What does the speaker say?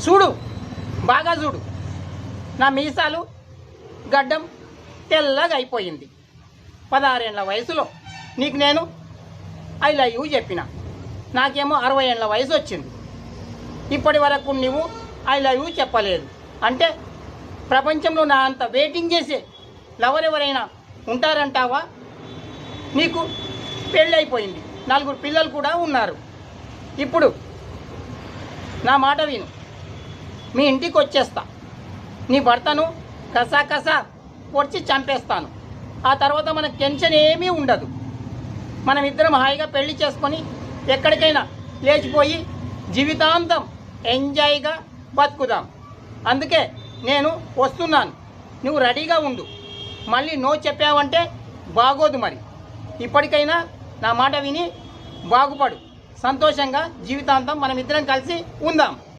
చూడు, బాగా చూడు. నా మీసాలు గడ్డం తెల్లగా అయిపోయింది. 16 ఏళ్ళ వయసులో నీకు నేను ఐ లవ్ యూ చెప్పిన. నాకేమో 60 ఏళ్ళ వయసు వచ్చింది. ఇప్పటి వరకు నువ్వు ఐ లవ్ యూ చెప్పలేదు అంటే ప్రపంచంలో నా అంత వెయిటింగ్ చేసే లవర్ ఎవరైనా ఉంటారంటావా? నీకు పెళ్ళి అయిపోయింది, 4 పిల్లలు కూడా ఉన్నారు. ఇప్పుడు నా మాట విను, మీ ఇంటికి వచ్చేస్తా. నీ భర్తను కసా కసా పొడిచి చంపేస్తాను. ఆ తర్వాత మనకు టెన్షన్ ఏమీ ఉండదు. మనం ఇద్దరం హాయిగా పెళ్లి చేసుకొని ఎక్కడికైనా లేచిపోయి జీవితాంతం ఎంజాయ్గా బతుకుదాం. అందుకే నేను వస్తున్నాను, నువ్వు రెడీగా ఉండు. మళ్ళీ నో చెప్పావంటే బాగోదు. మరి ఇప్పటికైనా నా మాట విని బాగుపడు. సంతోషంగా జీవితాంతం మనం ఇద్దరం కలిసి ఉందాం.